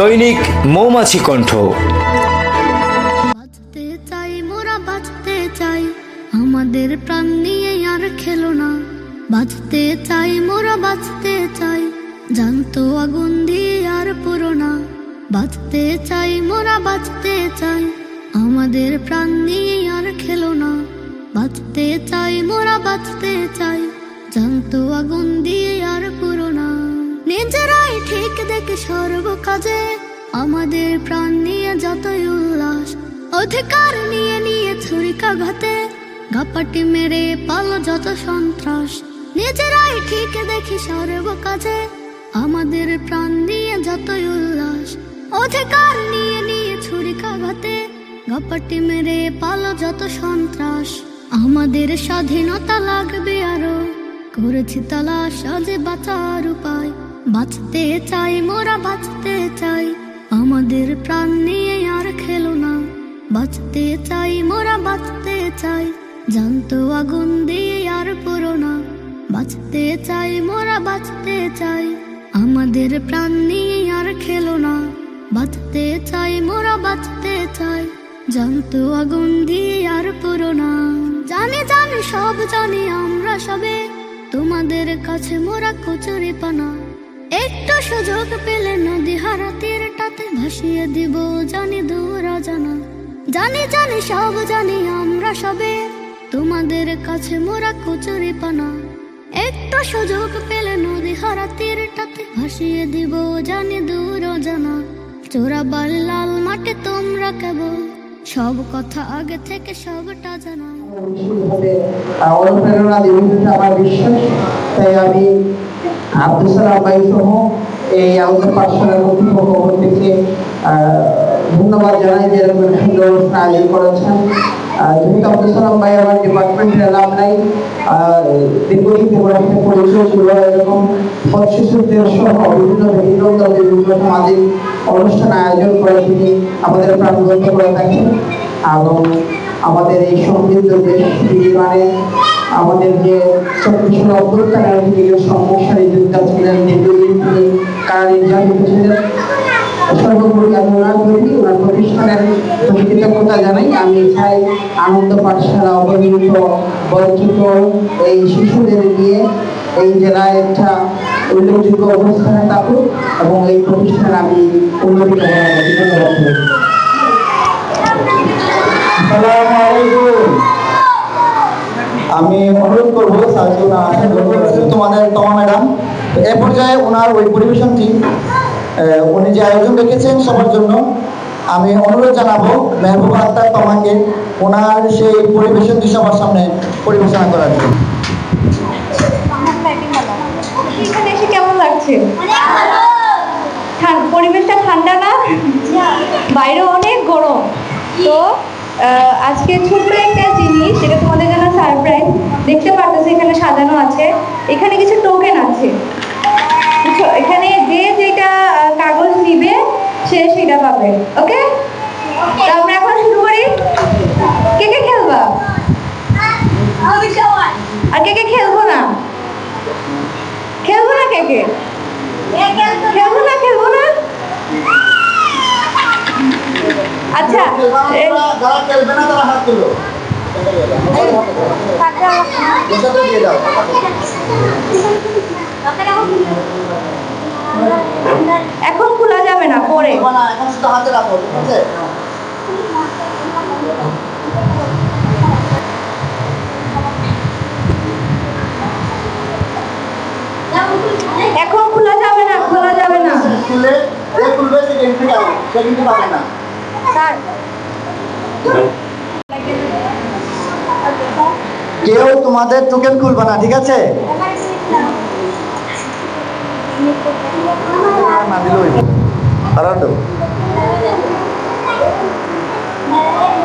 দৈনিক মৌমাছি কণ্ঠ। বাঁচতে চাই মোরা বাঁচতে চাই, আমাদের প্রাণ নিয়ে আর খেলো না। বাঁচতে চাই মোরা বাঁচতে চাই, জানতো আগুন দিয়ে আর পুরো না। বাঁচতে চাই মোরা বাঁচতে চাই, আমাদের প্রাণ নিয়ে আর খেলো না। বাঁচতে চাই মোরা বাঁচতে চাই, জানতো আগুন দিয়ে আর পুরো না। নিজেরাই ঠিক দেখে সর্ব কাজে, আমাদের প্রাণ নিয়ে যতই উল্লাস। অধিকার নিয়ে নিয়ে ছুরিকাঘাতে, ঘাপাটি মেরে পালো যত সন্ত্রাস। নিজেরাই ঠিক দেখি সর্ব কাজে, আমাদের প্রাণ নিয়ে যতই উল্লাস। অধিকার নিয়ে নিয়ে ছুরিকাঘাতে, ঘাপাটি মেরে পালো যত সন্ত্রাস। আমাদের স্বাধীনতা লাগবে আরো, করেছি তালাশ আজ বাঁচার উপায়। বাঁচতে চাই মোরা বাঁচতে চাই, আমাদের প্রাণ নিয়ে আর খেলো না। বাঁচতে চাই মোরা বাঁচতে চাই, জানতো আগুন দিয়ে আর পুরো না। বাঁচতে চাই মোরা বাঁচতে চাই, আমাদের প্রাণ নিয়ে আর খেলো না। বাঁচতে চাই মোরা বাঁচতে চাই, জানতো আগুন দিয়ে আর পুরো না। জানি জানি সব জানি আমরা সবে, তোমাদের কাছে মোরা কচুরি পানা। একটু সুযোগ পেলে নদী হারা তীরটাতে ভাসিয়ে দিব জানি দূর জানা। জানি জানি সব জানি আমরা সবে, তোমাদের কাছে মোরা কচুরি পানা। একটু সুযোগ পেলে নদী হারা তীরটাতে ভাসিয়ে দিব জানি দূর জানা। চোরাবার লাল মাঠে তোমরা কেবল, সব কথা আগে থেকে সবটা জানা। অনুপ্রেরণা দেবে আমার বিশ্বাস। তাই আমি আব্দুল সালাম ভাই সহ এই আমাদের পাঠশালার কর্তৃপক্ষকে ধন্যবাদ জানাই যে এরকম সুন্দর অনুষ্ঠান আয়োজন করেছেন। যেহেতু আব্দুল সালাম ভাই আমার ডিপার্টমেন্টের নাম নাই, দীর্ঘদিন থেকে পরিচয় ছিল, এরকম শিশুদের সহ বিভিন্ন বিভিন্ন সামাজিক অনুষ্ঠান আয়োজন করে তিনি আমাদের প্রাণবন্ত করে থাকেন। এবং আমাদের এই সমৃদ্ধ দেশ নির্মাণে আমাদের যে চব্বিশের অভ্যুত্থানের সমস্যার যোদ্ধা ছিলেন, দীর্ঘদিন তিনি কারা নির্যাতিত ছিলেন। সর্বোপরি আমি ওনার প্রতিষ্ঠানের প্রতি কৃতজ্ঞতা জানাই। আমি চাই আনন্দ পাঠশালা অবহেলিত বঞ্চিত এই শিশুদের নিয়ে এই জেলায় একটা উল্লেখযোগ্য অবস্থানে থাকুক এবং এই প্রতিষ্ঠান আমি উন্নতি করব। আমি অনুরোধ করবো তোমাদের তমা ম্যাডাম এ পর্যায়ে ওনার ওই পরিবেশনটি উনি যে আয়োজন রেখেছেন সবার জন্য, আমি অনুরোধ জানাবো মেহবুবা আক্তার তমাকে ওনার সেই পরিবেশনটি সবার সামনে পরিবেশনা করার জন্য। এখানে এসে কেমন লাগছে? পরিবেশটা ঠান্ডা না, বাইরে অনেক গরম। তো আজকে ছোট্ট একটা জিনিস, যেটা তোমাদের জন্য সারপ্রাইজ। দেখতে পারতেছে এখানে সাজানো আছে, এখানে কিছু টোকেন আছে। এখানে যে যেটা কাগজ দিবে সে সেটা পাবে। ওকে, তো আমরা এখন শুরু করি। কে কে খেলবা? আর কে কে খেলবো না? খেলবো না কে কে? খেলবো না। আচ্ছা, যারা খেলবে না তারা হাত তুলো। এখন খোলা যাবে না, পরে। এখন শুধু হাতে রাখো, ঠিক আছে? এখন খোলা যাবে না, খোলা যাবে না। খুলবে সে কিন্তু পাবে না। স্যার, কেউ তোমাদের টোকেন খুলবে না, ঠিক আছে? না দিলই তারা দেও,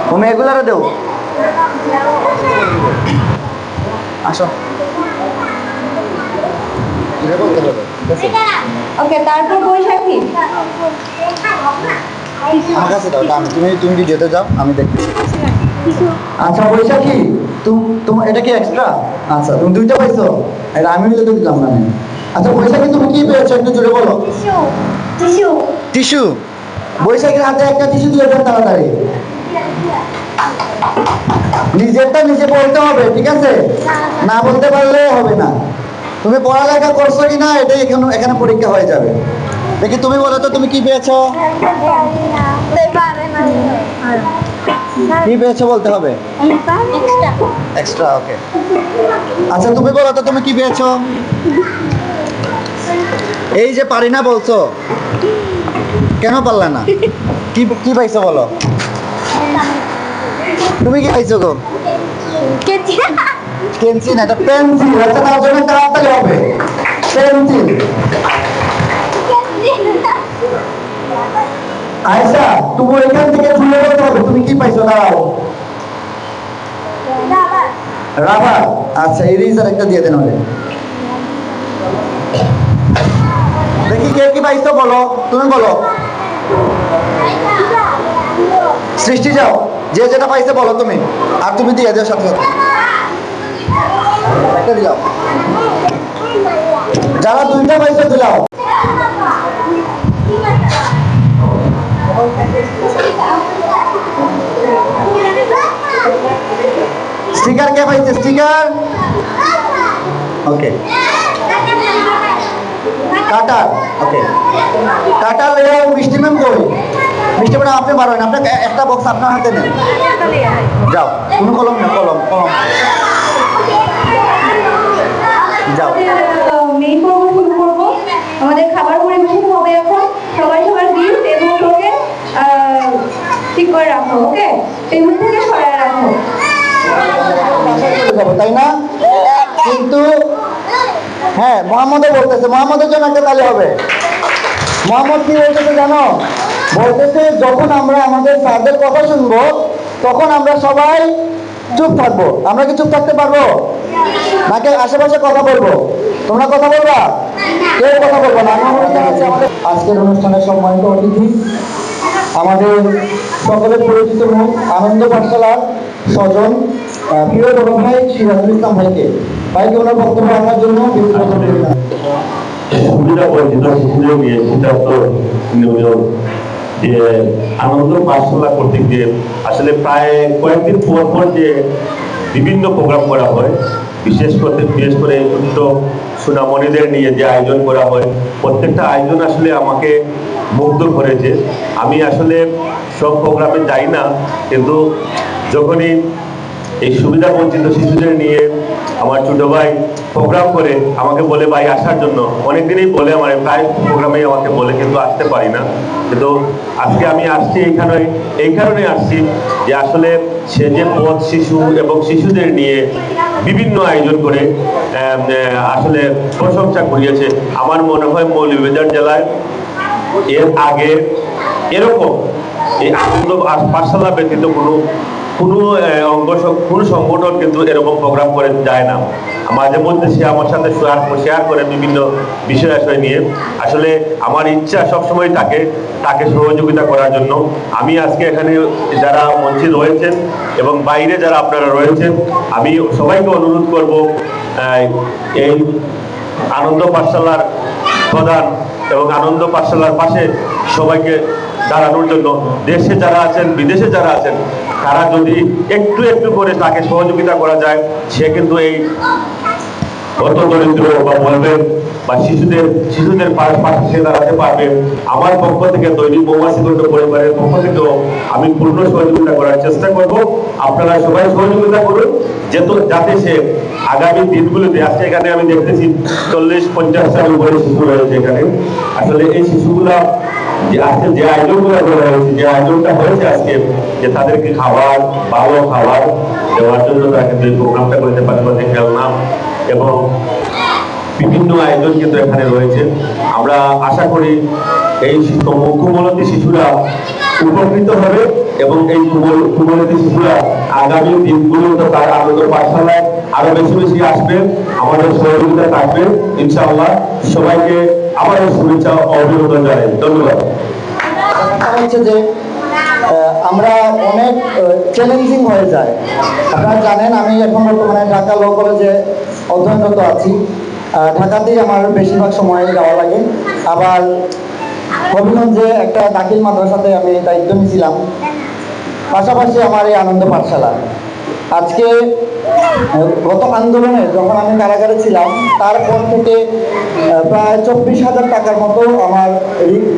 তুমি এগুলারে দেও। আসো, ওকে। তারপর বৈশাখী, আমার কাছে দাও, তুমি ভিডিওতে যাও, আমি দেখতেছি। আচ্ছা বৈশাখী, তুমি এটা কি এক্সট্রা? আচ্ছা, তুমি দুইটা পাইছো, এটা আমি তো দিলাম না। আচ্ছা বৈশাখী, তুমি কি পেয়েছো একটু জোরে বলো। টিস্যু। টিস্যু বৈশাখীর হাতে একটা টিস্যু দিয়ে দেন তাড়াতাড়ি। নিজেরটা নিজে বলতে হবে, ঠিক আছে? না বলতে পারলে হবে না। তুমি পড়ালেখা করছো কিনা এটাই এখানে পরীক্ষা হয়ে যাবে। দেখি তুমি বলো তো তুমি কি পেয়েছো? কি পেয়েছো বলতে হবে। এক্সট্রা, ওকে। আচ্ছা তুমি বলো তো তুমি কি পেয়েছো? এই যে পারি না বলছো, কেন পারলা না? কি কি পাইছো বলো? তুমি কি পাইছো গো? পেন্সিল না, এটা পেন্সিল। আচ্ছা তার জন্য তাড়াতাড়ি হবে পেন্সিল। আয়শা তুমি এখান থেকে তুলে বলতে হবে তুমি কি পাইছো। দাঁড়াও, রাবার। আচ্ছা ইরেজার একটা দিয়ে দেন ওরে। দেখি কে কি পাইছো বলো, তুমি বলো। সৃষ্টি যাও, যে যেটা পাইছে বলো তুমি, আর তুমি দিয়ে দাও সাথে সাথে একটা দিলাও। যারা দুইটা পাইছে দিলাও। স্টিকার কে পাইছে? স্টিকার, ওকে। কাটার, ওকে। কাটার লেয়ার মিষ্টি ম্যাম কই? মিষ্টি ম্যাম আপনি পারবেন, আপনার একটা বক্স আপনার হাতে নেন। যাও তুমি কলম না, কলম কলম যাও। মেইন পর্ব শুরু করবো। আমাদের খাবার পরিবেশন হবে এখন। সবাই সবার গিফট এবং টোকেন ঠিক করে রাখো, ওকে? টেবিল থেকে সরায় রাখো। তাই না? কিন্তু হ্যাঁ মোহাম্মদও বলতেছে, মোহাম্মদের জন্য একটা তালি হবে। মোহাম্মদ কি বলতেছে জানো? বলতেছে যখন আমরা আমাদের স্যারদের কথা শুনবো তখন আমরা সবাই চুপ থাকবো। আমরা কি চুপ থাকতে পারবো নাকি আশেপাশে কথা বলবো? তোমরা কথা বলবা? কেউ কথা বলবো না। আজকের অনুষ্ঠানের সম্মানিত অতিথি আমাদের সকলের পরিচিত মুখ আনন্দ পাঠশালার স্বজন প্রিয় বড় ভাই সিরাজুল ইসলাম ভাইকে ওনার বক্তব্য রাখার জন্য সুবিধা বঞ্চিত শিশুদের নিয়ে সিদ্ধান্ত নিয়োজন যে আনন্দ পাঠশালা কর্তৃক যে আসলে প্রায় কয়েকদিন পর পর যে বিভিন্ন প্রোগ্রাম করা হয়, বিশেষ করে উচ্চ সুনামণিদের নিয়ে যে আয়োজন করা হয়, প্রত্যেকটা আয়োজন আসলে আমাকে মুগ্ধ করেছে। আমি আসলে সব প্রোগ্রামে যাই না, কিন্তু যখনই এই সুবিধা বঞ্চিত শিশুদের নিয়ে আমার ছোট ভাই প্রোগ্রাম করে আমাকে বলে ভাই আসার জন্য, অনেকদিনই বলে আমার প্রায় প্রোগ্রামেই আমাকে বলে, কিন্তু আসতে পারি না। কিন্তু আজকে আমি আসছি এই কারণে আসছি যে আসলে সে যে পথ শিশু এবং শিশুদের নিয়ে বিভিন্ন আয়োজন করে আসলে প্রশংসা করিয়েছে। আমার মনে হয় মৌলভীবাজার জেলায় এর আগে এরকম এই আনন্দ পাঠশালা ব্যতীত কোনো সংগঠন কিন্তু এরকম প্রোগ্রাম করে যায় না। মাঝে মধ্যে সে আমার সাথে শেয়ার করে বিভিন্ন বিষয় নিয়ে। আসলে আমার ইচ্ছা সবসময় তাকে সহযোগিতা করার জন্য। আমি আজকে এখানে যারা মঞ্চে রয়েছেন এবং বাইরে যারা আপনারা রয়েছেন, আমি সবাইকে অনুরোধ করব এই আনন্দ পাঠশালার প্রধান এবং আনন্দ পাঠশালার পাশে সবাইকে দাঁড়ানোর জন্য। দেশে যারা আছেন, বিদেশে যারা আছেন, তারা যদি একটু একটু করে তাকে সহযোগিতা করা যায়, সে কিন্তু এই অত দরিদ্র বা বলবেন বা শিশুদের পাশে দাঁড়াতে পারবে। আমার পক্ষ থেকে দৈনিক মৌমাছি গল্প পরিবারের পক্ষ থেকেও আমি পূর্ণ সহযোগিতা করার চেষ্টা করব। আপনারা সবাই সহযোগিতা করুন যাতে সে আগামী দিনগুলোতে, আজকে এখানে আমি দেখতেছি 40-50 উপরে শিশু রয়েছে এখানে। আসলে এই শিশুগুলা যে আজকে যে আয়োজনগুলো করা হয়েছে, যে আয়োজনটা হয়েছে আজকে, যে তাদেরকে খাবার, ভালো খাবার দেওয়ার জন্য তারা কিন্তু এই প্রোগ্রামটা করতে পারে, খেলনা এবং বিভিন্ন আয়োজন কিন্তু এখানে রয়েছে। আমরা আশা করি এই কুমলতি শিশুরা উপকৃত হবে এবং এই কুমলতি শিশুরা আগামী দিনগুলোতে তার আনন্দ পাঠশালায় আরো বেশি বেশি আসবে, আমাদের সহযোগিতা থাকবে ইনশাআল্লাহ। সবাইকে আমাদের শুভেচ্ছা ও অভিনন্দন জানাই। ধন্যবাদ। হচ্ছে যে আমরা অনেক চ্যালেঞ্জিং হয়ে যায়। আপনারা জানেন আমি এখন বর্তমানে ঢাকা ল কলেজে অধ্যয়নরত আছি। ঢাকাতেই আমার বেশিরভাগ সময় যাওয়া লাগে। আবার হবিগঞ্জে একটা দাখিল মাদ্রাসাতে আমি দায়িত্ব নিয়েছিলাম, পাশাপাশি আমার এই আনন্দ পাঠশালা। আজকে গত আন্দোলনে যখন আমি কারাগারে ছিলাম তারপর থেকে প্রায় 24,000 টাকার মতো আমার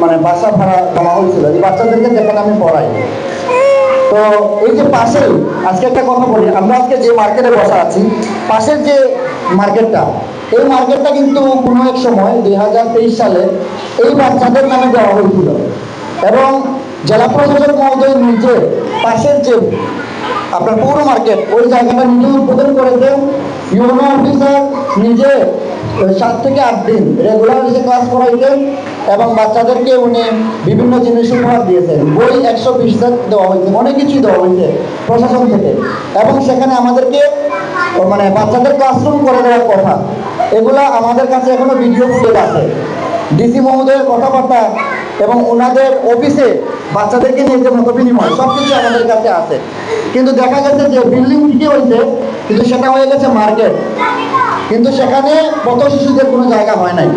মানে বাসা ভাড়া জমা হয়েছিল এই বাচ্চাদেরকে যেখানে আমি পড়াই। তো এই যে পাশেই আজকে একটা কথা বলি, আমরা আজকে যে মার্কেটে বসা আছি, পাশের যে মার্কেটটা, এই মার্কেটটা কিন্তু কোনো এক সময় 2023 সালে এই বাচ্চাদের নামে দেওয়া হয়েছিল এবং জেলা প্রশাসক মহোদয় নিজে পাশের যে আপনার পৌর মার্কেট ওই জায়গাটা নিজে উদ্বোধন করেছেন। ইউনো অফিসার নিজে 7 থেকে 8 দিন রেগুলার এসে ক্লাস করাইতেন এবং বাচ্চাদেরকে উনি বিভিন্ন জিনিস উপহার দিয়েছেন। বই 120 দেওয়া হয়েছে, অনেক কিছুই দেওয়া হয়েছে প্রশাসন থেকে, এবং সেখানে আমাদেরকে মানে বাচ্চাদের ক্লাসরুম করে দেওয়ার কথা। এগুলা আমাদের কাছে এখনো ভিডিও ফুটেজ আছে। ডিসি মহোদয়ের কথাবার্তা এবং ওনাদের অফিসে বাচ্চাদেরকে নিয়ে যে মত বিনিময় সব কিছু আমাদের কাছে আছে। কিন্তু দেখা গেছে যে বিল্ডিং ঠিকই হয়েছে, কিন্তু সেটা হয়ে গেছে মার্কেট, কিন্তু সেখানে পথ শিশুদের কোনো জায়গা হয় নাই।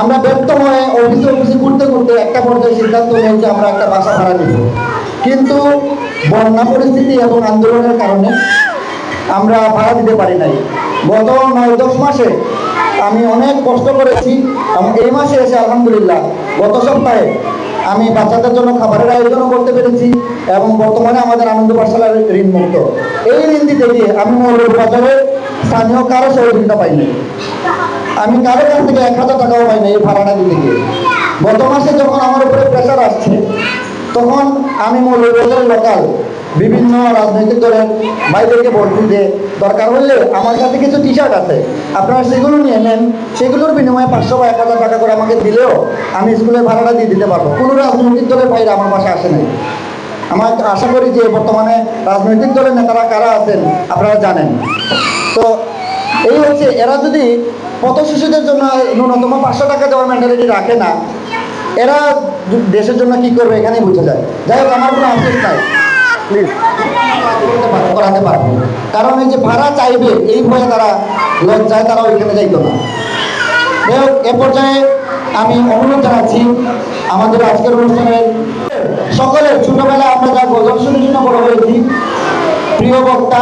আমরা ব্যর্থ হয়ে অফিসে ঘুরতে ঘুরতে একটা পর্যায়ে সিদ্ধান্ত নিই যে আমরা একটা বাসা ভাড়া নিব, কিন্তু বন্যা পরিস্থিতি এবং আন্দোলনের কারণে আমরা ভাড়া দিতে পারি নাই। গত 9-10 মাসে আমি অনেক কষ্ট করেছি এবং এই মাসে এসে আলহামদুলিল্লাহ গত সপ্তাহে আমি বাচ্চাদের জন্য খাবারের আয়োজনও করতে পেরেছি এবং বর্তমানে আমাদের আনন্দ পাঠশালার ঋণ মুক্ত। এই ঋণ দিতে গিয়ে আমি মৌলভীবাজারে স্থানীয় কারো সহযোগিতা পাইনি, আমি কারো কাছ থেকে 1000 টাকাও পাইনি এই ভাড়াটা দিতে গিয়ে। গত মাসে যখন আমার উপরে প্রেশার আসছে তখন আমি মৌলভীবাজারের লোকাল বিভিন্ন রাজনৈতিক দলের ভাইদেরকে বলছি যে দরকার হলে আমার কাছে কিছু টি শার্ট আছে, আপনারা সেগুলো নিয়ে নেন, সেগুলোর বিনিময়ে 500 বা 1000 টাকা করে আমাকে দিলেও আমি স্কুলের ভাড়াটা দিয়ে দিতে পারবো। কোনো রাজনৈতিক দলের ভাইরা আমার পাশে আসে নাই। আমার আশা করি যে বর্তমানে রাজনৈতিক দলের নেতারা কারা আছেন আপনারা জানেন। তো এই হচ্ছে, এরা যদি পথ শিশুদের জন্য ন্যূনতম 500 টাকা দেওয়ার মেন্টালিটি রাখে না, এরা দেশের জন্য কি করবে এখানেই বুঝে যায়। যাই হোক, আমার কোনো আফসোস নাই, প্লিজ করাতে পারবে, কারণ এই যে ভাড়া চাইবে এই ভয়ে তারা লজ্জায় তারা ওইখানে যাইতো না। যাই হোক, এ পর্যায়ে আমি অনুরোধ জানাচ্ছি আমাদের আজকের অনুষ্ঠানের সকলের ছোটবেলায় আমরা যা গজল শুনে শুনে বড় হয়েছি, প্রিয় বক্তা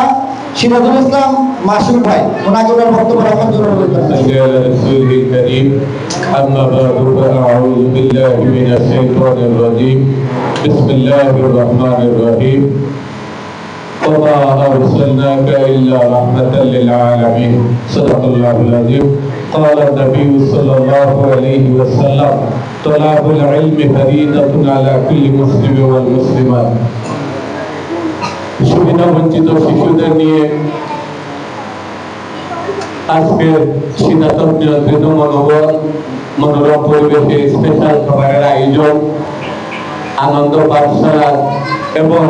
সিরাজুল ইসলাম মাসুম ভাই, ওনাকে ওনার বক্তব্য রাখার জন্য অনুরোধ জানাচ্ছি। أما بعد فأعوذ بالله من الشيطان الرجيم بسم الله الرحمن الرحيم وما أرسلناك إلا رحمة للعالمين صدق الله العظيم قال النبي صلى الله عليه وسلم طلب العلم فريضة على كل مسلم والمسلمات সুবিধা বঞ্চিত শিশুদের নিয়ে আজকের শীতাতপ নিয়ন্ত্রিত মনোরম পরিবেশে স্পেশাল খাবারের আয়োজন আনন্দ পাঠশালা এবং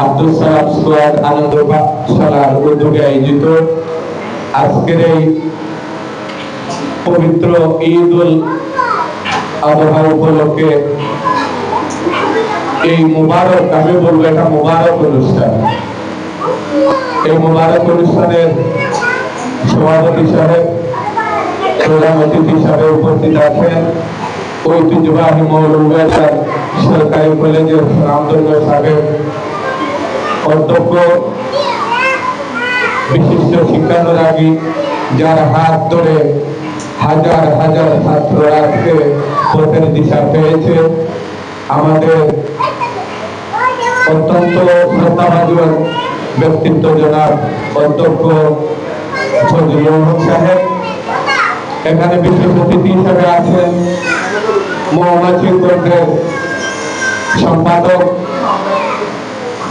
আব্দুল সালাম স্কোয়াড আনন্দ পাঠশালার উদ্যোগে আয়োজিত আজকের এই পবিত্র ঈদ উল আযহা উপলক্ষে এই মুবারক, আমি বলবো এটা মুবারক অনুষ্ঠান। এই মুবারক অনুষ্ঠানের সভাপতি সাহেব, প্রধান অতিথি হিসাবে উপস্থিত আছেন ঐতিহ্যবাহী মৌলভীবাজার সরকারি কলেজের রামদন্য সাহেব, অধ্যক্ষ, বিশিষ্ট শিক্ষানুরাগী, যার হাত ধরে হাজার হাজার ছাত্ররা আজকে পথের দিশা পেয়েছে, আমাদের অত্যন্ত শ্রদ্ধাভাজন ব্যক্তিত্ব জনাব অধ্যক্ষ ফজলুল হক সাহেব, এখানে বিশেষ অতিথি হিসেবে আছেন মৌমাছি কণ্ঠের সম্পাদক,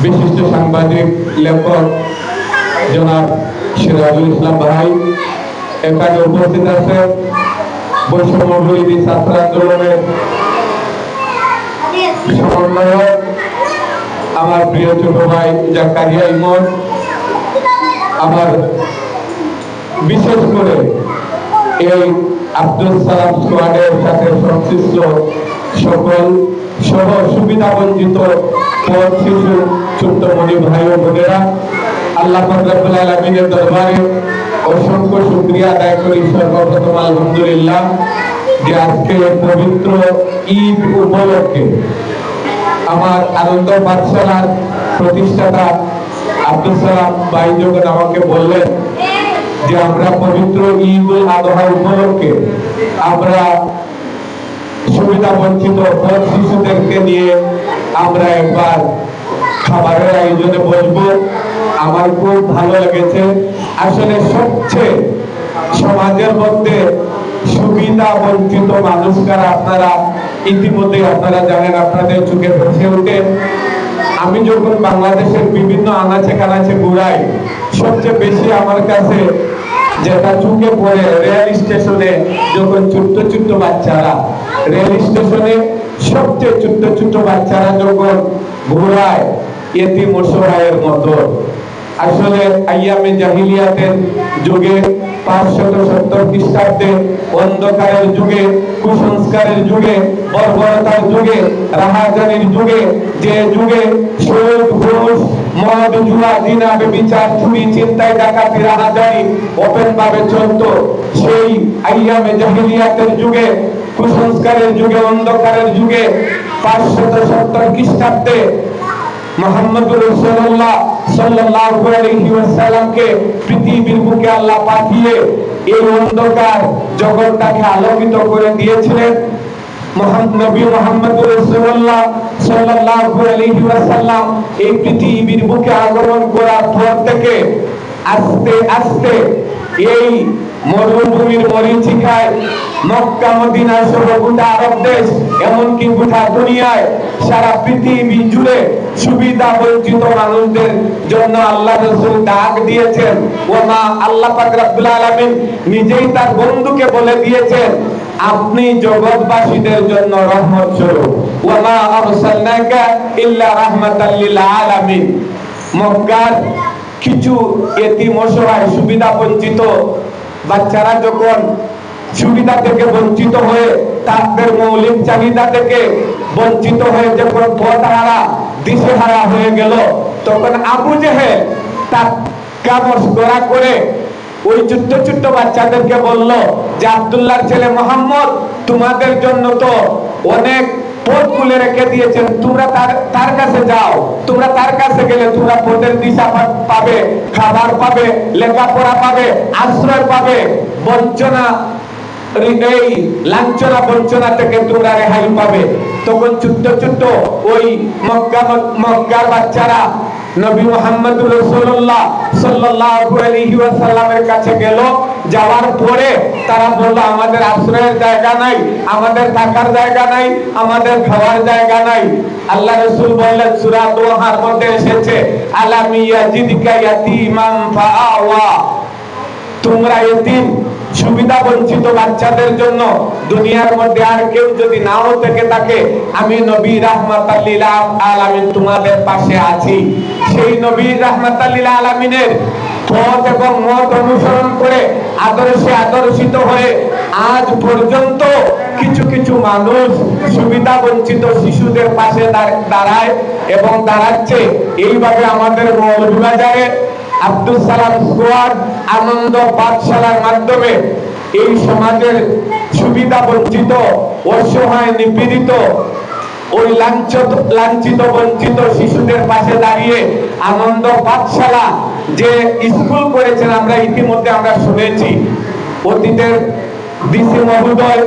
বিশিষ্ট সাংবাদিক লেখক জনাব সিরাজুল ইসলাম ভাই, এখানে উপস্থিত আছেন বৈষম্য বিরোধী ছাত্র আন্দোলনের সমন্বয়ক আমার প্রিয় ছোট ভাই জাকারিয়া ইমন, আমার বিশেষ করে এই আব্দুল সালাম স্কোয়াডের সাথে সংশ্লিষ্ট সকল সহ সুবিধা বঞ্চিত পথ শিশু ছোট্টমণি ভাই ও বোনেরা, আল্লাহ পাক রব্বুল আলামিনের দরবারে অসংখ্য শুকরিয়া আদায় করি। সর্বপ্রথম আলহামদুলিল্লাহ, যে আজকে পবিত্র ঈদ উপলক্ষে আমার আনন্দ পাঠশালার প্রতিষ্ঠাতা আব্দুল সালাম ভাই যখন আমাকে বললেন যে আমরা পবিত্র ঈদ উল আযহা উপলক্ষে আমরা সুবিধা বঞ্চিত পথ শিশুদেরকে নিয়ে আমরা একবার খাবারের আয়োজনে বসবো, আমার খুব ভালো লেগেছে। আসলে সবচেয়ে সমাজের মধ্যে সুবিধা বঞ্চিত মানুষ কারা আপনারা ইতিমধ্যে আপনারা জানেন, আপনাদের চোখে ভেসে ওঠে। আমি যখন বাংলাদেশের বিভিন্ন আনাচে কানাচে ঘুরাই, সবচেয়ে বেশি আমার কাছে যেটা চোখে পড়ে রেল স্টেশনে যখন ছোট্ট ছোট্ট বাচ্চারা রেল স্টেশনে সবচেয়ে ছোট্ট ছোট্ট বাচ্চারা যখন ঘোরায় এতিম অসহায়ের মতো। আসলে আইয়ামে জাহিলিয়াতের যুগে 570 খ্রিস্টাব্দে অন্ধকারের যুগে, কুসংস্কারের যুগে, বর্বরতার যুগে, রাহাজানির যুগে, যে যুগে সুদ ঘুষ মদ জুয়া জিনা ব্যভিচার চুরি চিন্তায় ডাকাতি রাহাজানি ওপেন ভাবে চলতো, সেই আইয়ামে জাহিলিয়াতের যুগে, কুসংস্কারের যুগে, অন্ধকারের যুগে 570 খ্রিস্টাব্দে মুহাম্মদুর রাসূলুল্লাহ সাল্লাল্লাহু আলাইহি ওয়াসাল্লামকে পৃথিবীর বুকে আল্লাহ পাঠিয়ে এই অন্ধকার জগৎটাকে আলোকিত করে দিয়েছিলেন। নবী মুহাম্মদুর রাসূলুল্লাহ সাল্লাল্লাহু আলাইহি ওয়াসাল্লাম এই পৃথিবীর বুকে আগমন করার পর থেকে আস্তে আস্তে এই মরুভূমির মরীচিকায় মক্কা মদিনা সহ গোটা আরব দেশ এমনকি গোটা দুনিয়ায় সারা পৃথিবী জুড়ে সুবিধা বঞ্চিত মানুষদের জন্য আল্লাহ রাসূল ডাক দিয়েছেন। ওমা আল্লাহ পাক রব্বুল আলামিন নিজেই তার বন্ধুকে বলে দিয়েছেন আপনি জগৎবাসীদের জন্য রহমত স্বরূপ। ওমা আরসালনাকা ইল্লা রাহমাতাল লিল আলামিন। মক্কার কিছু এতিম অসহায় সুবিধা বঞ্চিত বাচ্চারা যখন সুবিধা থেকে বঞ্চিত হয়ে তাদের মৌলিক চাহিদা থেকে বঞ্চিত হয়ে যখন পথহারা দিশেহারা হয়ে গেল, তখন আবু জেহেল তার কামড় করে ওই ছোট্ট ছোট্ট বাচ্চাদেরকে বলল যে আব্দুল্লাহর ছেলে মোহাম্মদ তোমাদের জন্য তো অনেক পথ খুলে রেখে দিয়েছেন, তোমরা তার কাছে যাও, তোমরা তার কাছে গেলে তোমরা পথের দিশা পাবে, খাবার পাবে, লেখাপড়া পাবে, আশ্রয় পাবে, বঞ্চনা এই লাঞ্ছনা বঞ্চনা থেকে তোমরা রেহাই পাবে। তখন ছোট্ট ছোট্ট ওই মক্কার বাচ্চারা নবী মুহাম্মদুর রাসূলুল্লাহ সাল্লাল্লাহু আলাইহি ওয়াসাল্লামের কাছে গেল। যাওয়ার পরে তারা বলল আমাদের আশ্রয়ের জায়গা নাই, আমাদের থাকার জায়গা নাই, আমাদের খাওয়ার জায়গা নাই। আল্লাহ রাসূল বললেন সূরা দোহার মধ্যে এসেছে আলাম ইয়াজিদকা ইয়াতীমান ফাআওয়া, তোমরা এতিম সুবিধা বঞ্চিত বাচ্চাদের জন্য দুনিয়ার মধ্যে আর কেউ যদি নাও থেকে থাকে আমি নবী রাহমাতাল লিল আলামিন তোমাদের পাশে আছি। সেই নবী রাহমাতাল লিল আলামিনের পথ এবং মত অনুসরণ করে আদর্শে আদর্শিত হয়ে আজ পর্যন্ত কিছু কিছু মানুষ সুবিধা বঞ্চিত শিশুদের পাশে দাঁড়ায় এবং দাঁড়াচ্ছে। এইভাবে আমাদের মৌলভীবাজারে আব্দুল সালাম স্কোয়াড আনন্দ পাঠশালার মাধ্যমে এই সমাজের সুবিধা বঞ্চিত অসহায় নিপীড়িত ওই লাঞ্ছিত বঞ্চিত শিশুদের পাশে দাঁড়িয়ে আনন্দ পাঠশালা যে স্কুল করেছেন আমরা ইতিমধ্যে আমরা শুনেছি। অতীতের ডিসি মহোদয়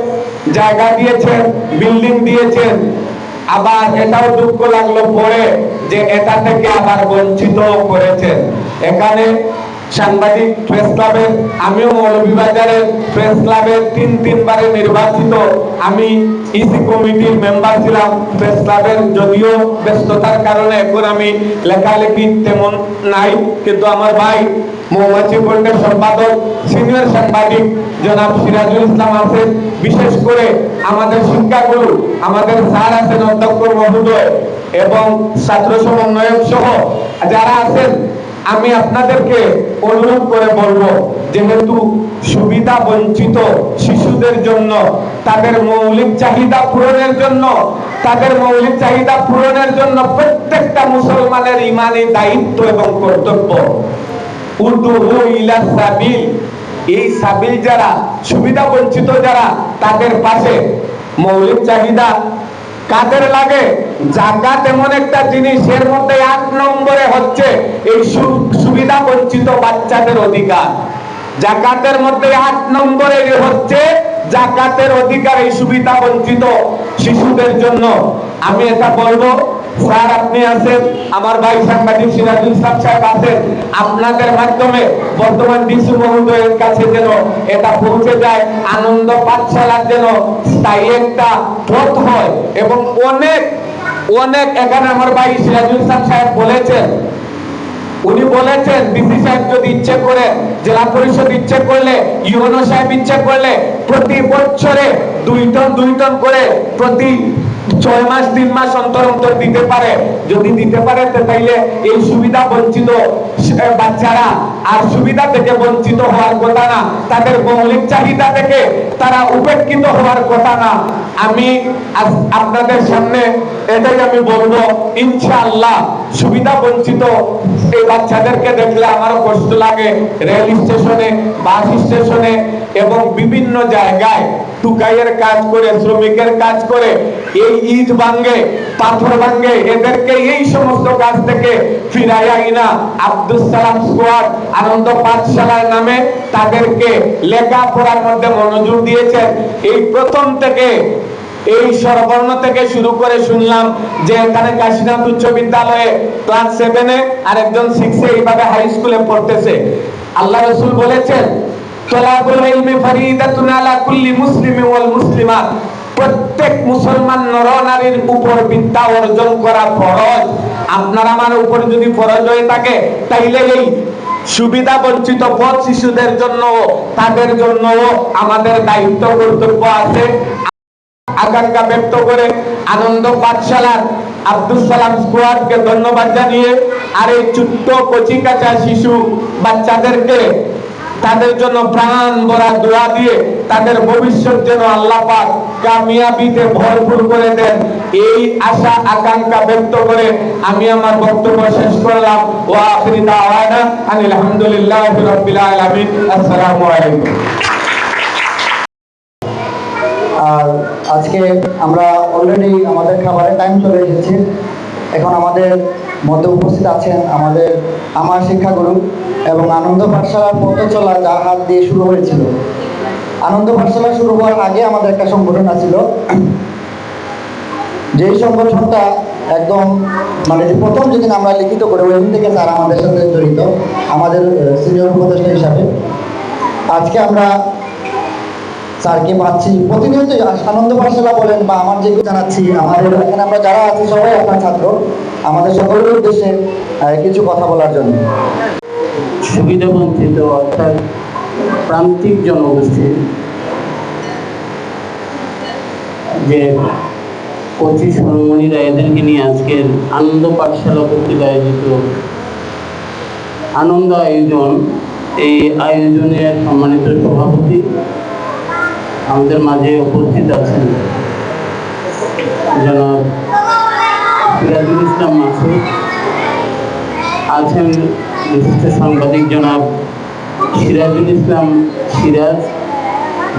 জায়গা দিয়েছেন, বিল্ডিং দিয়েছেন, আবার এটাও দুঃখ লাগলো পরে যে এটা থেকে আবার বঞ্চিত করেছেন। এখানে সাংবাদিক প্রেস ক্লাবের, আমিও মৌলভীবাজারের প্রেস ক্লাবের তিনবারে নির্বাচিত, আমি ইসি কমিটির মেম্বার ছিলাম প্রেস ক্লাবের। যদিও ব্যস্ততার কারণে এখন আমি লেখালেখি তেমন নাই, কিন্তু আমার ভাই মৌমাছি কণ্ঠের সম্পাদক সিনিয়র সাংবাদিক জনাব সিরাজুল ইসলাম আছেন, বিশেষ করে আমাদের শিক্ষাগুরু আমাদের স্যার আছেন অধ্যক্ষ মহোদয় এবং ছাত্র সমন্বয়ক সহ যারা আছেন, আমি আপনাদেরকে অনুরোধ করে বলবো যেহেতু সুবিধা বঞ্চিত শিশুদের জন্য তাদের মৌলিক চাহিদা পূরণের জন্য প্রত্যেকটা মুসলমানের ঈমানি দায়িত্ব এবং কর্তব্য। উদউ ইলা সাবিল এই সাবিল যারা, সুবিধা বঞ্চিত যারা, তাদের পাশে। মৌলিক চাহিদা কাদের লাগে? জাকাত এমন একটা জিনিস, এর মধ্যে 8 নম্বরে হচ্ছে এই সুবিধা বঞ্চিত বাচ্চাদের অধিকার। জাকাতের মধ্যে 8 নম্বরে হচ্ছে জাকাতের অধিকার এই সুবিধা বঞ্চিত শিশুদের জন্য। আমি এটা বলবো, স্যার আপনি আছেন, আমার ভাই সাংবাদিক সিরাজুল ইসলাম সাহেব আছেন, আপনাদের মাধ্যমে বর্তমান ডিসি মহোদয়ের কাছে যেন এটা পৌঁছে যায়, আনন্দ পাঠশালার যেন স্থায়ী একটা পথ হয়। এবং অনেক অনেক এখানে আমার ভাই সিরাজুল ইসলাম সাহেব বলেছেন, উনি বলেছেন ডিসি সাহেব যদি ইচ্ছে করে, জেলা পরিষদ ইচ্ছে করলে, ইউনো সাহেব ইচ্ছে করলে প্রতি বছরে 2 টন করে প্রতি 6 মাস 3 মাস অন্তর অন্তর দিতে পারে। যদি দিতে পারে তাইলে এই সুবিধা বঞ্চিত বাচ্চারা আর সুবিধা থেকে বঞ্চিত হওয়ার কথা না, তাদের মৌলিক চাহিদা থেকে তারা উপেক্ষিত হওয়ার কথা না। আমি আপনাদের সামনে এটাই আমি বলবো, ইনশাআল্লাহ সুবিধা বঞ্চিত এই বাচ্চাদেরকে দেখলে আমারও কষ্ট লাগে। রেল স্টেশনে, বাস স্টেশনে এবং বিভিন্ন জায়গায় টুকাইয়ের কাজ করে, শ্রমিকের কাজ করে, এই ইট ভাঙ্গে, পাথর ভাঙ্গে, এদেরকে এই সমস্ত কাজ থেকে ফিরাইয়া আইনা আব্দুস সালাম স্কোয়াড আনন্দ পাঠশালার নামে তাদেরকে লেখাপড়ার মধ্যে মনোযোগ দিয়েছেন। এই প্রথম থেকে এই স্বরবর্ণ থেকে শুরু করে শুনলাম যে এখানে কাশীনাথ উচ্চ বিদ্যালয়ে ক্লাস 7-এ আর একজন 6-এ এইভাবে হাই স্কুলে পড়তেছে। আল্লাহ রাসূল বলেছেন, তলাবুল ইলমি ফরিদাতুন আলা কুল্লি মুসলিমিন ওয়াল মুসলিমাত, প্রত্যেক মুসলমান নর নারীর উপর বিদ্যা অর্জন করা ফরজ। আপনার আমার উপর যদি ফরজ হয়ে থাকে, তাইলে এই সুবিধা বঞ্চিত পথ শিশুদের জন্য, তাদের জন্য আমাদের দায়িত্ব কর্তব্য আছে। আকাঙ্ক্ষা ব্যক্ত করে আনন্দ পাঠশালার আব্দুল সালাম স্কোয়াডকে ধন্যবাদ জানিয়ে আর এই ছোট্ট কচিকাঁচা শিশু বাচ্চাদেরকে তাদের জন্য প্রাণ ভরা দোয়া দিয়ে তাদের ভবিষ্যৎ যেন আল্লাহ পাক কামিয়াবিতে ভরপুর করে দেন, এই আশা আকাঙ্ক্ষা ব্যক্ত করে আমি আমার বক্তব্য শেষ করলাম। ওয়া আখিরি দাওয়ানা আনিল হামদুলিল্লাহি রাব্বিল আলামিন। আসসালামু আলাইকুম। আর আজকে আমরা অলরেডি আমাদের খাবারের টাইম চলে এসেছে। এখন আমাদের মধ্যে উপস্থিত আছেন আমার শিক্ষাগুরু এবং আনন্দ পাঠশালার পথ চলা যার হাত দিয়ে শুরু হয়েছিল। আনন্দ পাঠশালা শুরু হওয়ার আগে আমাদের একটা সংগঠন ছিল, যেই সংগঠনটা একদম মানে যে প্রথম যেদিন আমরা লিখিত করে ওই দিন থেকে স্যার আমাদের সাথে জড়িত, আমাদের সিনিয়র উপদেষ্টা হিসাবে। আজকে আমরা স্যারকে পাচ্ছি প্রতিনিয়ত। আনন্দ পাঠশালা বলেন বা আমার যে জানাচ্ছি, আমাদের এখানে আমরা যারা আছি সবাই আপনার ছাত্র, আমাদের সকলের উদ্দেশ্যে কিছু কথা বলার জন্য। সুবিধা বঞ্চিত অর্থাৎ প্রান্তিক জনগোষ্ঠী যে কচি সোনামণিরা, এদেরকে নিয়ে আজকের আনন্দ পাঠশালা কর্তৃক আয়োজিত আনন্দ আয়োজন, এই আয়োজনের সম্মানিত সভাপতি আমাদের মাঝে উপস্থিত আছেন জনাব সিরাজুল ইসলাম মাসুদ, আছেন বিশিষ্ট সাংবাদিক জনাব সিরাজুল ইসলাম সিরাজ,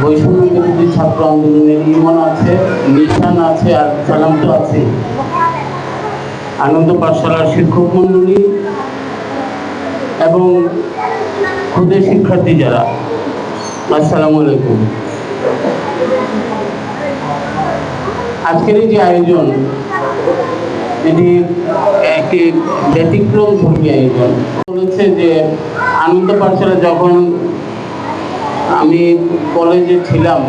বৈষম্য বিরোধী ছাত্র আন্দোলনের ইমন আছে, নিশান আছে, আর সালাম তো আছে, আনন্দ পাঠশালার শিক্ষক মণ্ডলী এবং খুদে শিক্ষার্থী যারা, আসসালামু আলাইকুম। আজকের এই যে আয়োজন, এটি একটি ব্যতিক্রম ধর্মী আয়োজন। বলেছে যে আনন্দ পাঠশালা যখন আমি কলেজে ছিলাম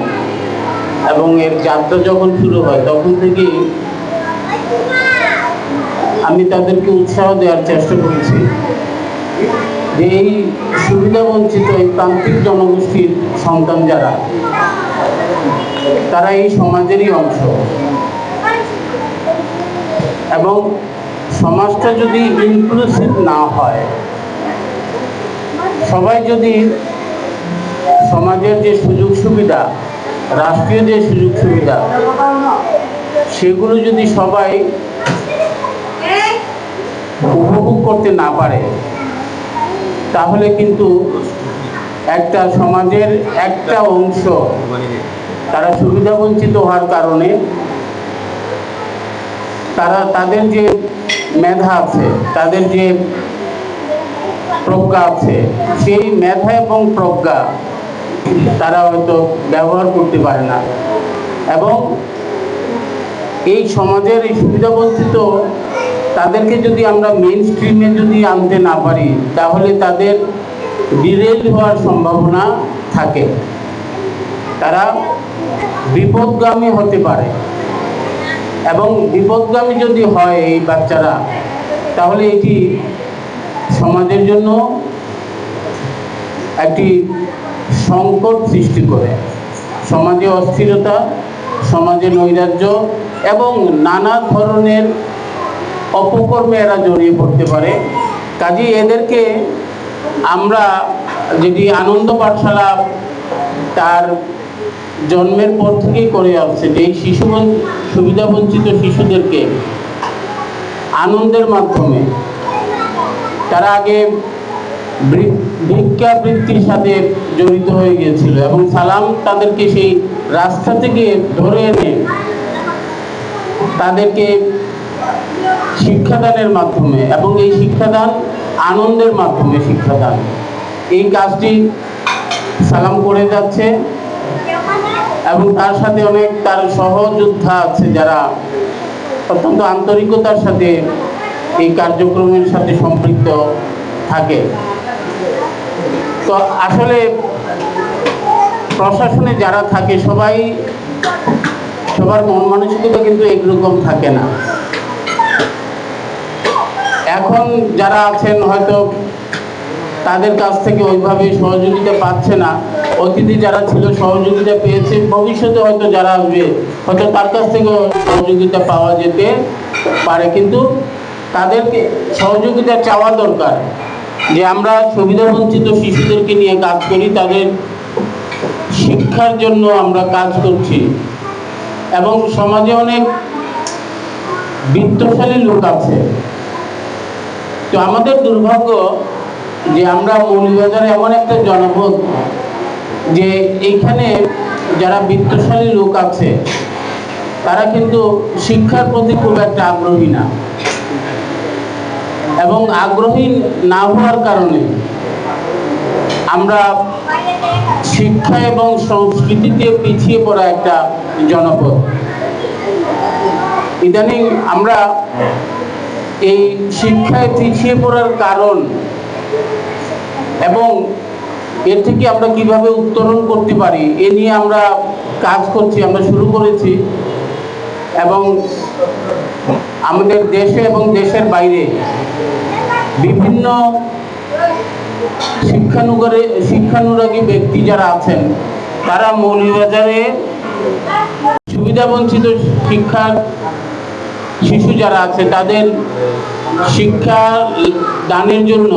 এবং এর যাত্রা যখন শুরু হয়, তখন থেকেই আমি তাদেরকে উৎসাহ দেওয়ার চেষ্টা করেছি যে এই সুবিধা বঞ্চিত এই প্রান্তিক জনগোষ্ঠীর সন্তান যারা, তারা এই সমাজেরই অংশ এবং সমাজটা যদি ইনক্লুসিভ না হয়, সবাই যদি সমাজের যে সুযোগ সুবিধা, রাষ্ট্রীয় যে সুযোগ সুবিধা, সেগুলো যদি সবাই উপভোগ করতে না পারে, তাহলে কিন্তু একটা সমাজের একটা অংশ তারা সুবিধা বঞ্চিত হওয়ার কারণে তাদের যে মেধা আছে, তাদের যে প্রজ্ঞা আছে, সেই মেধা এবং প্রজ্ঞা তারা হয়তো ব্যবহার করতে পারে না। এবং এই সমাজের এই সুবিধা বঞ্চিত তাদেরকে যদি আমরা মেইন স্ট্রিমে যদি আনতে না পারি, তাহলে তাদের ডিরেল হওয়ার সম্ভাবনা থাকে, তারা বিপদগামী হতে পারে। এবং বিপদগামী যদি হয় এই বাচ্চারা, তাহলে এটি সমাজের জন্য একটি সংকট সৃষ্টি করে, সমাজে অস্থিরতা, সমাজে নৈরাজ্য এবং নানা ধরনের অপকর্মে এরা জড়িয়ে পড়তে পারে। কাজেই এদেরকে আমরা যেটি আনন্দ পাঠশালা তার জন্মের পর থেকেই করে আসছে, যে এই সুবিধা বঞ্চিত শিশুদেরকে আনন্দের মাধ্যমে, তারা আগে ভিক্ষাবৃত্তির সাথে জড়িত হয়ে গিয়েছিল এবং সালাম তাদেরকে সেই রাস্তা থেকে ধরে এনে তাদেরকে শিক্ষাদানের মাধ্যমে, এবং এই শিক্ষাদান আনন্দের মাধ্যমে শিক্ষাদান, এই কাজটি সালাম করে যাচ্ছে। এবং তার সাথে অনেক তার সহযোদ্ধা আছে যারা অত্যন্ত আন্তরিকতার সাথে এই কার্যক্রমের সাথে সম্পৃক্ত থাকে। তো আসলে প্রশাসনে যারা থাকে সবার মন মানসিকতা কিন্তু একরকম থাকে না। এখন যারা আছেন হয়তো তাদের কাছ থেকে ওইভাবে সহযোগিতা পাচ্ছে না, অতীতে যারা ছিল সহযোগিতা পেয়েছে, ভবিষ্যতে হয়তো যারা আসবে হয়তো তার কাছ থেকেও সহযোগিতা পাওয়া যেতে পারে। কিন্তু তাদেরকে সহযোগিতা চাওয়া দরকার, যে আমরা সুবিধাবঞ্চিত শিশুদেরকে নিয়ে কাজ করি, তাদের শিক্ষার জন্য আমরা কাজ করছি। এবং সমাজে অনেক বিত্তশালী লোক আছে। তো আমাদের দুর্ভাগ্য যে আমরা মৌলভীবাজারে এমন একটা জনপদ যে এইখানে যারা বিত্তশালী লোক আছে তারা কিন্তু শিক্ষার প্রতি খুব একটা আগ্রহী না, এবং আগ্রহী না হওয়ার কারণে আমরা শিক্ষা এবং সংস্কৃতিতে পিছিয়ে পড়া একটা জনপদ। ইদানিং আমরা এই শিক্ষায় পিছিয়ে পড়ার কারণ এবং এর থেকে আমরা কিভাবে উত্তরণ করতে পারি এ নিয়ে আমরা কাজ করছি, আমরা শুরু করেছি। এবং আমাদের দেশে এবং দেশের বাইরে বিভিন্ন শিক্ষানুরাগী ব্যক্তি যারা আছেন তারা মৌলভীবাজারে সুবিধাবঞ্চিত শিশু যারা আছে তাদের শিক্ষা দানের জন্য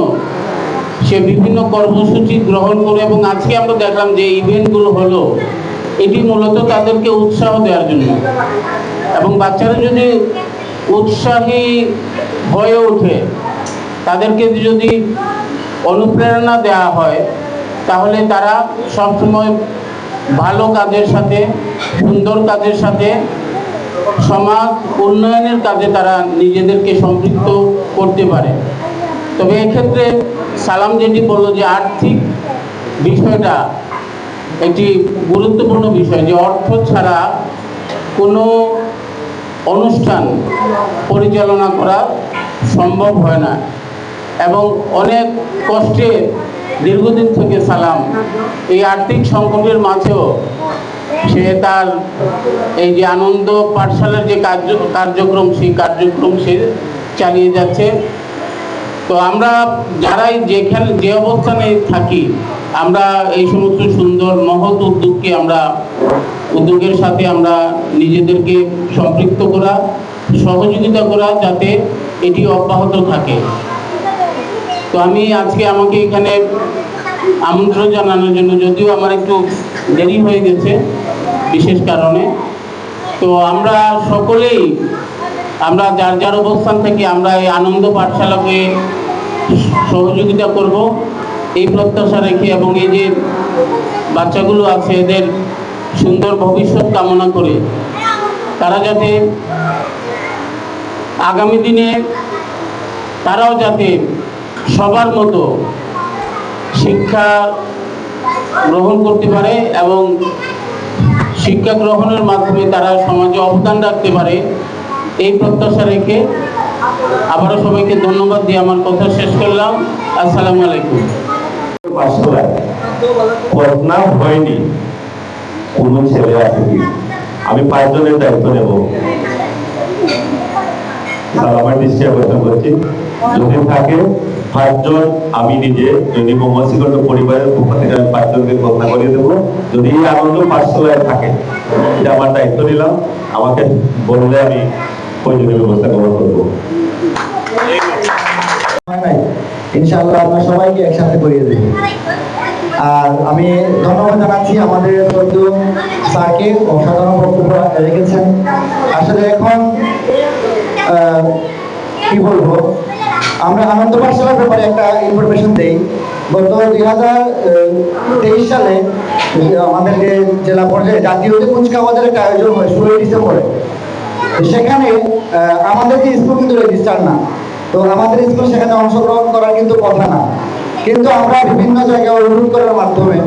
সে বিভিন্ন কর্মসূচি গ্রহণ করে। এবং আজকে আমরা দেখলাম যে ইভেন্টগুলো হলো, এটি মূলত তাদেরকে উৎসাহ দেওয়ার জন্য। এবং বাচ্চারা যদি উৎসাহী হয়ে ওঠে, তাদেরকে যদি অনুপ্রেরণা দেওয়া হয়, তাহলে তারা সবসময় ভালো কাজের সাথে, সুন্দর কাজের সাথে, সমাজ উন্নয়নের কাজে তারা নিজেদেরকে সম্পৃক্ত করতে পারে। তবে এক্ষেত্রে সালাম যেটি বললো যে আর্থিক বিষয়টা একটি গুরুত্বপূর্ণ বিষয়, যে অর্থ ছাড়া কোনো অনুষ্ঠান পরিচালনা করা সম্ভব হয় না। এবং অনেক কষ্টে দীর্ঘদিন থেকে সালাম এই আর্থিক সংকটের মাঝেও সে তার এই যে আনন্দ পাঠশালার যে কার্যক্রম সেই কার্যক্রম সে চালিয়ে যাচ্ছে। তো আমরা যারাই যে অবস্থানে থাকি, আমরা এই সমস্ত সুন্দর মহৎ উদ্যোগের সাথে আমরা নিজেদেরকে সম্পৃক্ত করা, সহযোগিতা করা, যাতে এটি অব্যাহত থাকে। তো আমি আজকে আমাকে এখানে আমন্ত্রণ জানানোর জন্য, যদিও আমার একটু দেরি হয়ে গেছে বিশেষ কারণে, তো আমরা সকলেই আমরা যার যার অবস্থান থেকে আমরা এই আনন্দ পাঠশালাকে সহযোগিতা করব এই প্রত্যাশা রেখে এবং এই যে বাচ্চাগুলো আছে এদের সুন্দর ভবিষ্যৎ কামনা করে তারা যাতে আগামী দিনে তারাও যাতে সবার মতো শিক্ষা গ্রহণ করতে পারে এবং শিক্ষা গ্রহণের মাধ্যমে তারা সমাজে অবদান রাখতে পারে, এই প্রত্যাশা রেখে আবারও সবাইকে ধন্যবাদ দিয়ে আমার কথা শেষ করলাম। আসসালামু আলাইকুম। পড়না হয়নি কোন ছেলে আছে কি? আমি 5 জনের দায়িত্ব নেব। আমার দৃষ্টি আকর্ষণ করছি, যদি থাকে 5 জন আমি নিজে, যদি মোহাম্মদ সিকন্দ পরিবারের পক্ষ থেকে আমি 5 জনকে ঘোষণা করিয়ে দেবো। যদি এই আনন্দ পাঠশালায় থাকে, এটা আমার দায়িত্ব নিলাম। আমাকে বললে আমি প্রয়োজনীয় ব্যবস্থা গ্রহণ করবো। ইনশাআল্লাহ আমরা সবাইকে একসাথে করিয়ে দেব। আর আমি ধন্যবাদ জানাচ্ছি আমাদের বন্ধু স্যারকে, অসাধারণ বক্তব্য রেখেছেন। আসলে এখন কি বলবো, আমরা আনন্দ পাঠশালার ব্যাপারে একটা ইনফরমেশন দেই। গত 2023 সালে আমাদের যে জেলা পর্যায়ে জাতীয় যে কুচকাওয়াজের একটা আয়োজন হয় 16 ডিসেম্বরে, সেখানে আমাদের যে স্কুল কিন্তু রেজিস্টার না, তো আমাদের স্কুল সেখানে অংশগ্রহণ করার কিন্তু কথা না, কিন্তু আমরা বিভিন্ন জায়গায় অনুরোধ করার মাধ্যমে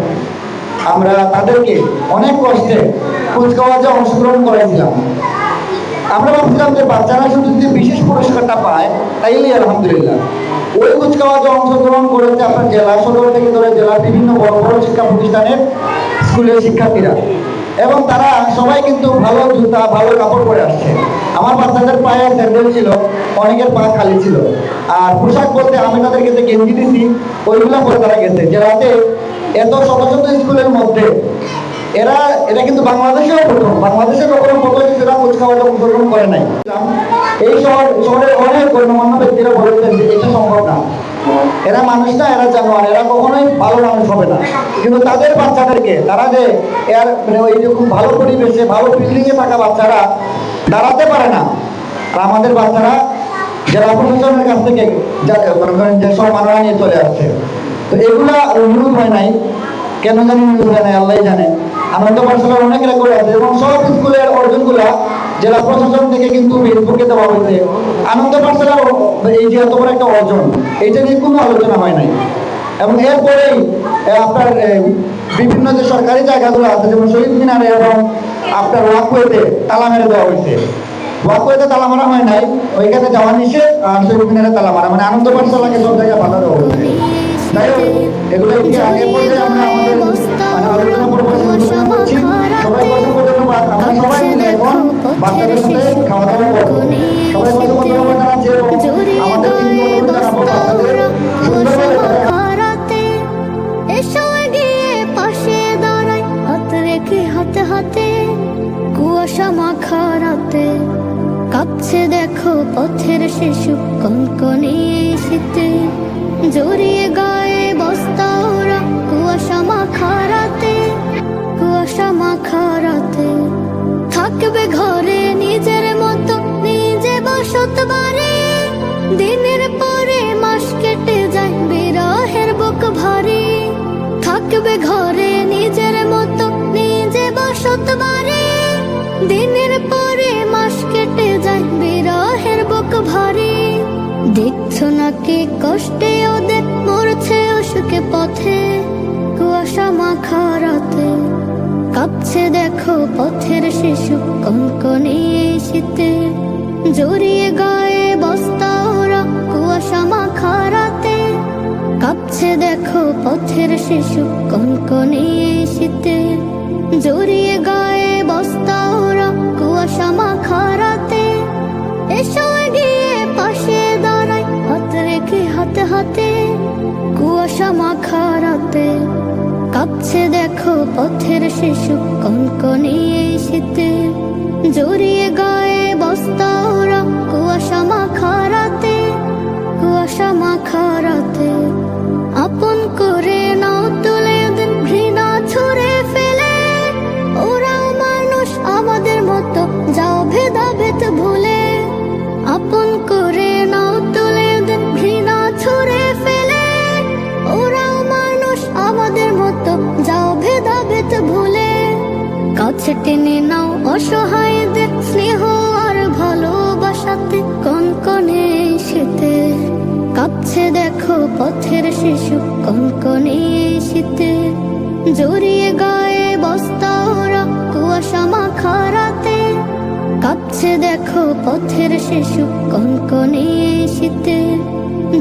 আমরা তাদেরকে অনেক কষ্টে কুচকাওয়াজে অংশগ্রহণ করাইছিলাম। আমরা ভাবছিলাম যে বাচ্চারা শুধু যদি বিশেষ পুরস্কারটা পায় তাইলেই আলহামদুলিল্লাহ। ওই কুচকাওয়াজে অংশগ্রহণ করেছে আপনার জেলা সদর থেকে ধরে জেলার বিভিন্ন বড় বড় শিক্ষা প্রতিষ্ঠানের স্কুলের শিক্ষার্থীরা, এবং তারা সবাই কিন্তু ভালো জুতা ভালো কাপড় পরে আসছে। আমার বাচ্চাদের পায়ে স্যান্ডেল ছিল, অনেকের পা খালি ছিল। আর পোশাক বলতে আমি তাদেরকে যে গেঞ্জি দিছি ওইগুলো পরে তারা গেছে, যেটাতে এত শত শত স্কুলের মধ্যে এটা কিন্তু বাংলাদেশেও প্রথম, বাংলাদেশে কখনো প্রথম সেটা কুচকাওয়াজে অংশগ্রহণ করে নাই। এই শহরের অনেক গণ্যমান্য ব্যক্তিরা বলেছেন যে এটা সম্ভব না, এরা মানুষ না, এরা জানোয়ার, এরা কখনোই ভালো মানুষ হবে না। কিন্তু তাদের বাচ্চাদেরকে তারা যে এর মানে এইরকম ভালো পরিবেশে ভালো বিল্ডিং এ থাকা বাচ্চারা দাঁড়াতে পারে না, আর আমাদের বাচ্চারা জেলা প্রশাসনের কাছ থেকে মনে করেন যে সব মাননা নিয়ে চলে আসছে। তো এগুলা নিউজ হয় নাই, কেন জানি নিউজ হয় নাই, আল্লাহ জানে। আনন্দ পাঠশালার অনেক রেকর্ড আছে এবং সব স্কুলের অর্জনগুলা জেলা প্রশাসন থেকে কিন্তু ফেসবুকে দেওয়া হয়েছে। আনন্দ পাঠশালার এই যে এত বড় একটা অর্জন, এইটা নিয়ে কোনো আলোচনা হয় নাই। এবং এরপরেই আপনার বিভিন্ন যে সরকারি জায়গাগুলো আছে, যেমন শহীদ মিনারে এবং আপনার ওয়াকওয়েতে তালা মেরে দেওয়া হয়েছে। ওয়াকওয়েতে তালা মারা হয় নাই, ওইখানে যাওয়া নিষেধ, আর শহীদ মিনারে তালা মারা, মানে আনন্দ পাঠশালাকে সব জায়গায় বাধা দেওয়া হয়েছে। যাই হোক, এগুলো কি আগে পর্যায়ে আমরা আমাদের আলোচনা করবো, সবাই অসংখ্য ধন্যবাদ। আমরা সবাই মিলে এখন বাচ্চাদের সাথে খাওয়া দাওয়া করবো। সবাই অসংখ্য ধন্যবাদ জানাচ্ছি এবং আমাদের জানাবো বাচ্চাদের সুন্দরভাবে হাতে হাতে কুয়াশা মাখা রাতে কাঁপছে দেখো পথের শিশু কনকনে শীতে, জড়িয়ে গায়ে বস্তা ওরা কুয়াশা মাখা রাতে, কুয়াশা মাখা রাতে থাকবে ঘরে নিজের মতো নিজে বসত বাড়ি। দিনের পরে মাস কেটে যায় বিরহের বুক ভারী, থাকবে ঘরে নিজের মতো নিজে বসত বাড়ি। দিনের পরে মাস কেটে যায় বিরহের বুক ভারী। দেখছো না কি কষ্টে ওদের মরছে অসুখে পথে, কুয়াশা মাখা রাতে কাঁপছে দেখো পথের শিশু কনকনে শীতে, জড়িয়ে গায়ে বস্তা ওরা কুয়াশা মাখা রাতে কাঁপছে দেখো পথের শিশু কনকনে শীতে, জড়িয়ে গায়ে বস্তা ওরা কুয়াশা মাখা রাতে। এসো এগিয়ে পাশে দাঁড়াই হাত রেখে হাতে হাতে, কুয়াশা মাখা রাতে কাঁপছে দেখো পথের শিশু কনকনে শীতে, জড়িয়ে গায়ে বস্তা ওরা কুয়াশা মাখা রাতে, কুয়াশা মাখা রাতে। আপন করে নাও তুলে দিন ঘৃণা ছুঁড়ে ফেলে, ওরাও মানুষ আমাদের মতো, যাও ভেদাভেদ ভুলে। আপন করে নাও তুলে দিন ঘৃণা ছুঁড়ে ফেলে, ওরাও কাছে টেনে নাও অসহায়দের স্নেহ আর ভালোবাসাতে কনকনে শীতে কাঁপছে দেখো পথের শিশু কনকনে শীতে জড়িয়ে গায়ে বস্তা ওরা কুয়াশা মাখা রাতে কাঁপছে দেখো পথের শিশু কনকনে শীতে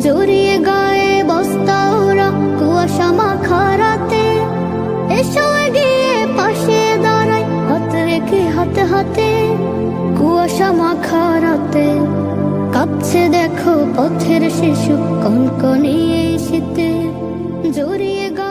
জড়িয়ে গায়ে বস্তা ওরা কুয়াশা মাখা রাতে এসো এগিয়ে পাশে দাঁড়াই হাত রেখে হাতে হাতে কুয়াশা মাখা রাতে কাঁপছে দেখো পথের শিশু কনকনে শীতে জড়িয়ে গা